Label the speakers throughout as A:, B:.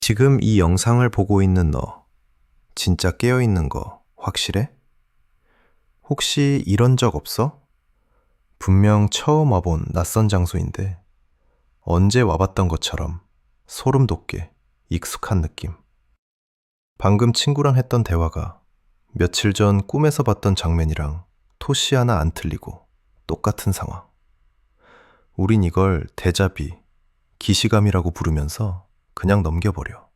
A: 지금 이 영상을 보고 있는 너, 진짜 깨어있는 거 확실해? 혹시 이런 적 없어? 분명 처음 와본 낯선 장소인데 언제 와봤던 것처럼 소름 돋게 익숙한 느낌. 방금 친구랑 했던 대화가 며칠 전 꿈에서 봤던 장면이랑 토시 하나 안 틀리고 똑같은 상황. 우린 이걸 데자비, 기시감이라고 부르면서 그냥 넘겨버려.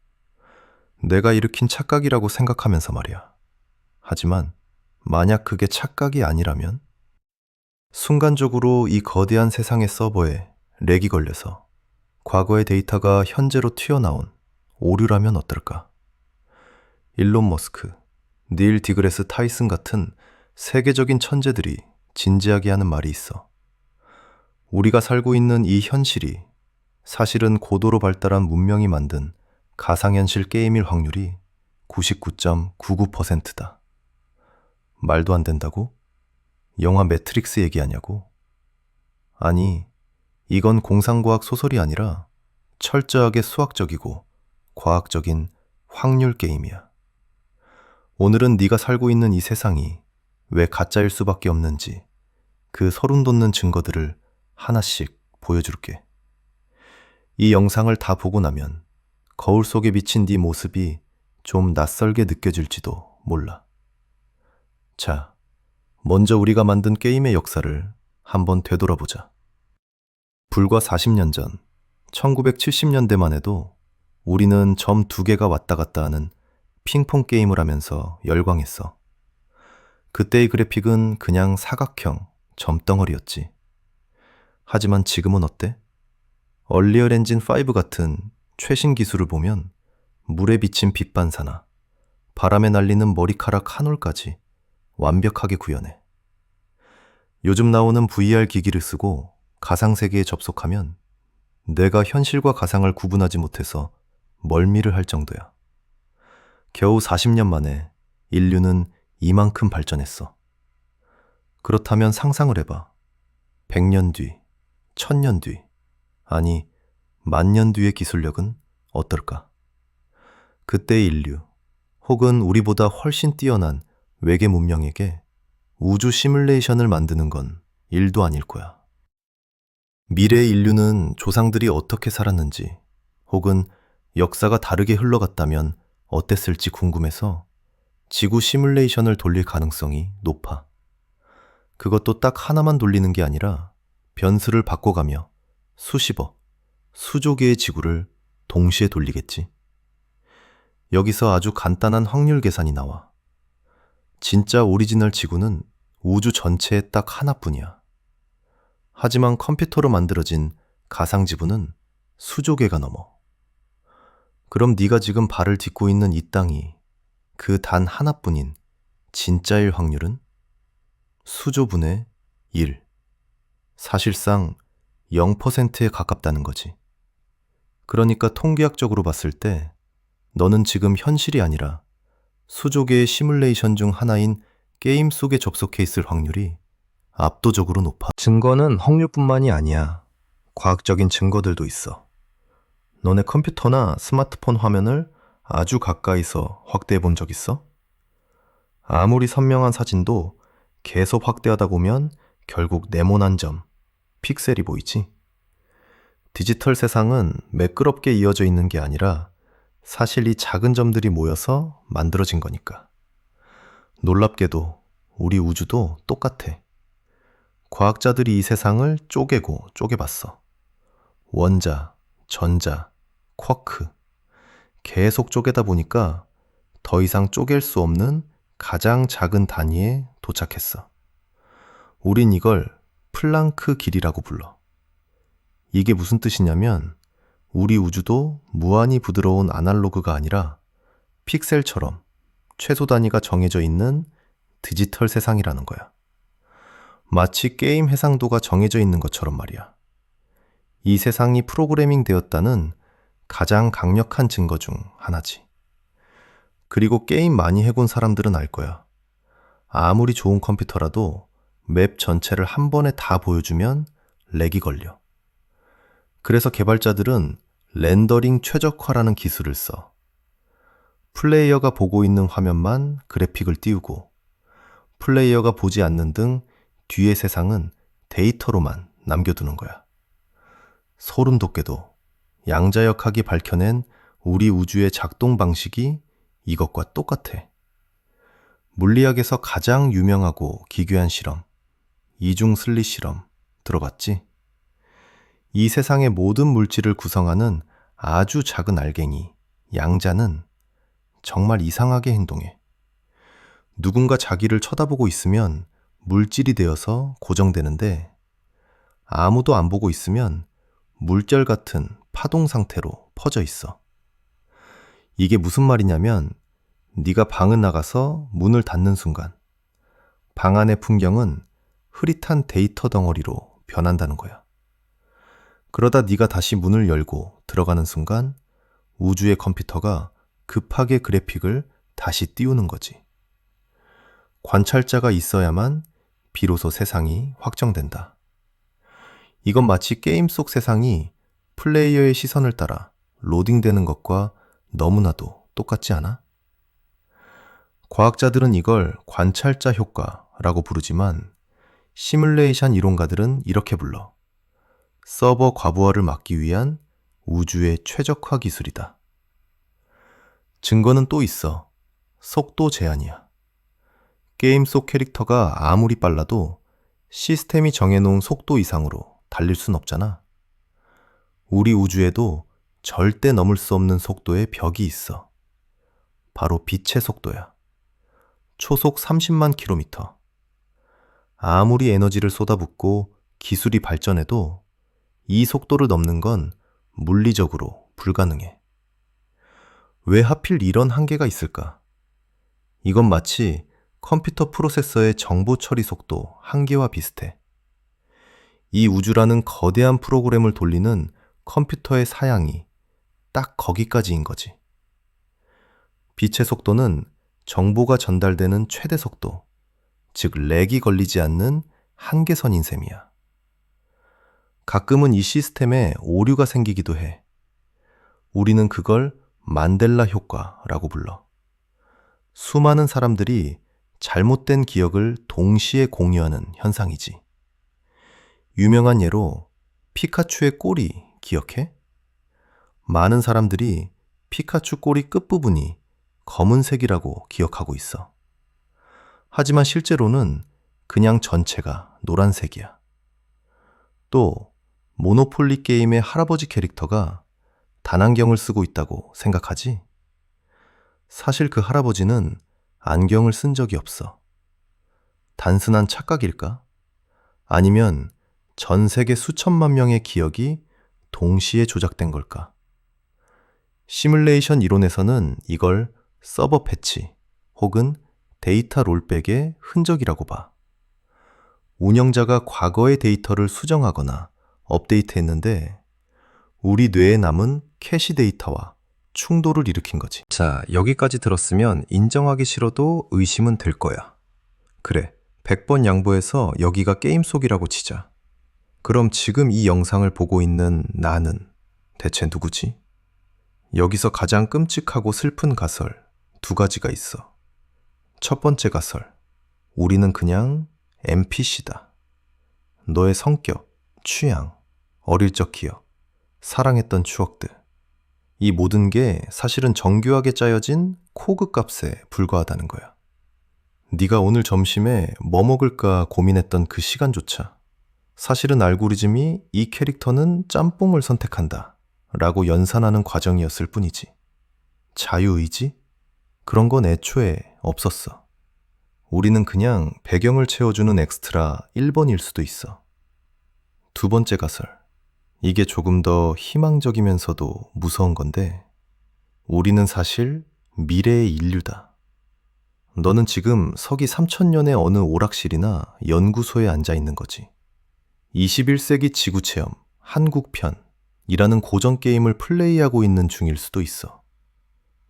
A: 내가 일으킨 착각이라고 생각하면서 말이야. 하지만 만약 그게 착각이 아니라면 순간적으로 이 거대한 세상의 서버에 렉이 걸려서 과거의 데이터가 현재로 튀어나온 오류라면 어떨까? 일론 머스크, 닐 디그레스 타이슨 같은 세계적인 천재들이 진지하게 하는 말이 있어. 우리가 살고 있는 이 현실이 사실은 고도로 발달한 문명이 만든 가상현실 게임일 확률이 99.99%다. 말도 안 된다고? 영화 매트릭스 얘기하냐고? 아니, 이건 공상과학 소설이 아니라 철저하게 수학적이고 과학적인 확률 게임이야. 오늘은 네가 살고 있는 이 세상이 왜 가짜일 수밖에 없는지 그 소름 돋는 증거들을 하나씩 보여줄게. 이 영상을 다 보고 나면 거울 속에 비친 네 모습이 좀 낯설게 느껴질지도 몰라. 자, 먼저 우리가 만든 게임의 역사를 한번 되돌아보자. 불과 40년 전, 1970년대만 해도 우리는 점 두 개가 왔다 갔다 하는 핑퐁 게임을 하면서 열광했어. 그때의 그래픽은 그냥 사각형, 점덩어리였지. 하지만 지금은 어때? 얼리얼 엔진 5 같은 최신 기술을 보면 물에 비친 빛 반사나 바람에 날리는 머리카락 한 올까지 완벽하게 구현해. 요즘 나오는 VR 기기를 쓰고 가상세계에 접속하면 내가 현실과 가상을 구분하지 못해서 멀미를 할 정도야. 겨우 40년 만에 인류는 이만큼 발전했어. 그렇다면 상상을 해봐. 100년 뒤, 1000년 뒤, 아니, 10,000년 뒤의 기술력은 어떨까? 그때의 인류, 혹은 우리보다 훨씬 뛰어난 외계 문명에게 우주 시뮬레이션을 만드는 건 일도 아닐 거야. 미래의 인류는 조상들이 어떻게 살았는지, 혹은 역사가 다르게 흘러갔다면 어땠을지 궁금해서 지구 시뮬레이션을 돌릴 가능성이 높아. 그것도 딱 하나만 돌리는 게 아니라 변수를 바꿔가며 수십억, 수조 개의 지구를 동시에 돌리겠지. 여기서 아주 간단한 확률 계산이 나와. 진짜 오리지널 지구는 우주 전체에 딱 하나뿐이야. 하지만 컴퓨터로 만들어진 가상 지구는 수조 개가 넘어. 그럼 네가 지금 발을 딛고 있는 이 땅이 그 단 하나뿐인 진짜일 확률은? 수조분의 1. 사실상 0%에 가깝다는 거지. 그러니까 통계학적으로 봤을 때 너는 지금 현실이 아니라 수조 개의 시뮬레이션 중 하나인 게임 속에 접속해 있을 확률이 압도적으로 높아. 증거는 확률뿐만이 아니야. 과학적인 증거들도 있어. 너네 컴퓨터나 스마트폰 화면을 아주 가까이서 확대해 본 적 있어? 아무리 선명한 사진도 계속 확대하다 보면 결국 네모난 점, 픽셀이 보이지? 디지털 세상은 매끄럽게 이어져 있는 게 아니라 사실 이 작은 점들이 모여서 만들어진 거니까. 놀랍게도 우리 우주도 똑같아. 과학자들이 이 세상을 쪼개고 쪼개봤어. 원자, 전자, 쿼크. 계속 쪼개다 보니까 더 이상 쪼갤 수 없는 가장 작은 단위에 도착했어. 우린 이걸 플랑크 길이라고 불러. 이게 무슨 뜻이냐면 우리 우주도 무한히 부드러운 아날로그가 아니라 픽셀처럼 최소 단위가 정해져 있는 디지털 세상이라는 거야. 마치 게임 해상도가 정해져 있는 것처럼 말이야. 이 세상이 프로그래밍 되었다는 가장 강력한 증거 중 하나지. 그리고 게임 많이 해본 사람들은 알 거야. 아무리 좋은 컴퓨터라도 맵 전체를 한 번에 다 보여주면 렉이 걸려. 그래서 개발자들은 렌더링 최적화라는 기술을 써. 플레이어가 보고 있는 화면만 그래픽을 띄우고 플레이어가 보지 않는 등 뒤의 세상은 데이터로만 남겨두는 거야. 소름 돋게도 양자역학이 밝혀낸 우리 우주의 작동 방식이 이것과 똑같아. 물리학에서 가장 유명하고 기괴한 실험, 이중 슬릿 실험 들어봤지? 이 세상의 모든 물질을 구성하는 아주 작은 알갱이, 양자는 정말 이상하게 행동해. 누군가 자기를 쳐다보고 있으면 물질이 되어서 고정되는데 아무도 안 보고 있으면 물결 같은 파동 상태로 퍼져 있어. 이게 무슨 말이냐면 네가 방을 나가서 문을 닫는 순간 방 안의 풍경은 흐릿한 데이터 덩어리로 변한다는 거야. 그러다 네가 다시 문을 열고 들어가는 순간 우주의 컴퓨터가 급하게 그래픽을 다시 띄우는 거지. 관찰자가 있어야만 비로소 세상이 확정된다. 이건 마치 게임 속 세상이 플레이어의 시선을 따라 로딩되는 것과 너무나도 똑같지 않아? 과학자들은 이걸 관찰자 효과라고 부르지만 시뮬레이션 이론가들은 이렇게 불러. 서버 과부하를 막기 위한 우주의 최적화 기술이다. 증거는 또 있어. 속도 제한이야. 게임 속 캐릭터가 아무리 빨라도 시스템이 정해놓은 속도 이상으로 달릴 순 없잖아. 우리 우주에도 절대 넘을 수 없는 속도의 벽이 있어. 바로 빛의 속도야. 초속 30만 킬로미터. 아무리 에너지를 쏟아붓고 기술이 발전해도 이 속도를 넘는 건 물리적으로 불가능해. 왜 하필 이런 한계가 있을까? 이건 마치 컴퓨터 프로세서의 정보 처리 속도 한계와 비슷해. 이 우주라는 거대한 프로그램을 돌리는 컴퓨터의 사양이 딱 거기까지인 거지. 빛의 속도는 정보가 전달되는 최대 속도, 즉 렉이 걸리지 않는 한계선인 셈이야. 가끔은 이 시스템에 오류가 생기기도 해. 우리는 그걸 만델라 효과라고 불러. 수많은 사람들이 잘못된 기억을 동시에 공유하는 현상이지. 유명한 예로 피카츄의 꼬리 기억해? 많은 사람들이 피카츄 꼬리 끝부분이 검은색이라고 기억하고 있어. 하지만 실제로는 그냥 전체가 노란색이야. 또 모노폴리 게임의 할아버지 캐릭터가 단안경을 쓰고 있다고 생각하지? 사실 그 할아버지는 안경을 쓴 적이 없어. 단순한 착각일까? 아니면 전 세계 수천만 명의 기억이 동시에 조작된 걸까? 시뮬레이션 이론에서는 이걸 서버 패치 혹은 데이터 롤백의 흔적이라고 봐. 운영자가 과거의 데이터를 수정하거나 업데이트했는데 우리 뇌에 남은 캐시 데이터와 충돌을 일으킨 거지. 자, 여기까지 들었으면 인정하기 싫어도 의심은 될 거야. 그래, 100번 양보해서 여기가 게임 속이라고 치자. 그럼 지금 이 영상을 보고 있는 나는 대체 누구지? 여기서 가장 끔찍하고 슬픈 가설 2가지가 있어. 첫 번째 가설, 우리는 그냥 NPC다. 너의 성격, 취향, 어릴 적 기억, 사랑했던 추억들, 이 모든 게 사실은 정교하게 짜여진 코그 값에 불과하다는 거야. 네가 오늘 점심에 뭐 먹을까 고민했던 그 시간조차 사실은 알고리즘이 이 캐릭터는 짬뽕을 선택한다 라고 연산하는 과정이었을 뿐이지. 자유의지? 그런 건 애초에 없었어. 우리는 그냥 배경을 채워주는 엑스트라 1번일 수도 있어. 두 번째 가설. 이게 조금 더 희망적이면서도 무서운 건데, 우리는 사실 미래의 인류다. 너는 지금 서기 3000년의 어느 오락실이나 연구소에 앉아 있는 거지. 21세기 지구체험, 한국편이라는 고전 게임을 플레이하고 있는 중일 수도 있어.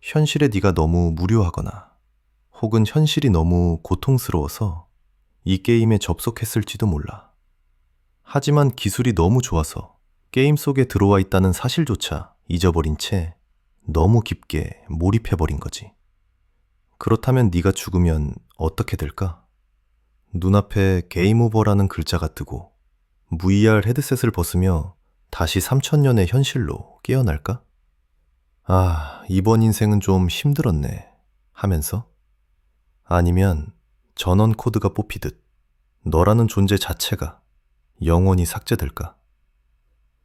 A: 현실에 네가 너무 무료하거나 혹은 현실이 너무 고통스러워서 이 게임에 접속했을지도 몰라. 하지만 기술이 너무 좋아서 게임 속에 들어와 있다는 사실조차 잊어버린 채 너무 깊게 몰입해버린 거지. 그렇다면 네가 죽으면 어떻게 될까? 눈앞에 게임 오버라는 글자가 뜨고 VR 헤드셋을 벗으며 다시 3000년의 현실로 깨어날까? 아, 이번 인생은 좀 힘들었네 하면서? 아니면 전원 코드가 뽑히듯 너라는 존재 자체가 영원히 삭제될까?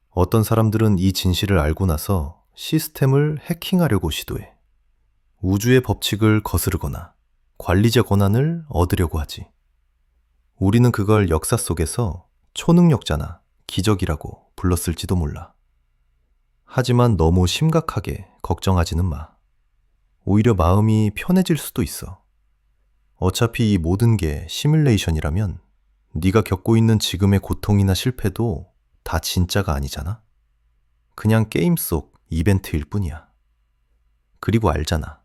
A: 어떤 사람들은 이 진실을 알고 나서 시스템을 해킹하려고 시도해. 우주의 법칙을 거스르거나 관리자 권한을 얻으려고 하지. 우리는 그걸 역사 속에서 초능력자나 기적이라고 불렀을지도 몰라. 하지만 너무 심각하게 걱정하지는 마. 오히려 마음이 편해질 수도 있어. 어차피 이 모든 게 시뮬레이션이라면 네가 겪고 있는 지금의 고통이나 실패도 다 진짜가 아니잖아? 그냥 게임 속 이벤트일 뿐이야. 그리고 알잖아.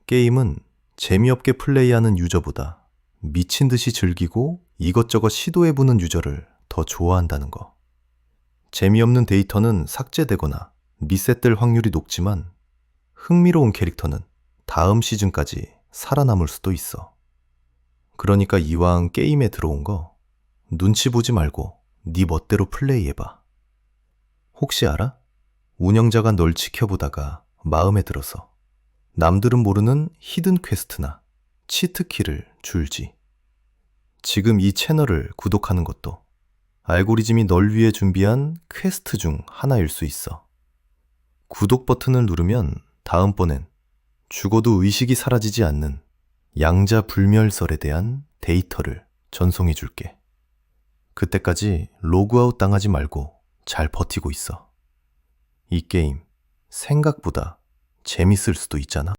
A: 게임은 재미없게 플레이하는 유저보다 미친 듯이 즐기고 이것저것 시도해보는 유저를 더 좋아한다는 거. 재미없는 데이터는 삭제되거나 리셋될 확률이 높지만 흥미로운 캐릭터는 다음 시즌까지 살아남을 수도 있어. 그러니까 이왕 게임에 들어온 거 눈치 보지 말고 네 멋대로 플레이해봐. 혹시 알아? 운영자가 널 지켜보다가 마음에 들어서 남들은 모르는 히든 퀘스트나 치트키를 줄지. 지금 이 채널을 구독하는 것도 알고리즘이 널 위해 준비한 퀘스트 중 하나일 수 있어. 구독 버튼을 누르면 다음번엔 죽어도 의식이 사라지지 않는 양자불멸설에 대한 데이터를 전송해 줄게. 그때까지 로그아웃 당하지 말고 잘 버티고 있어. 이 게임 생각보다 재밌을 수도 있잖아.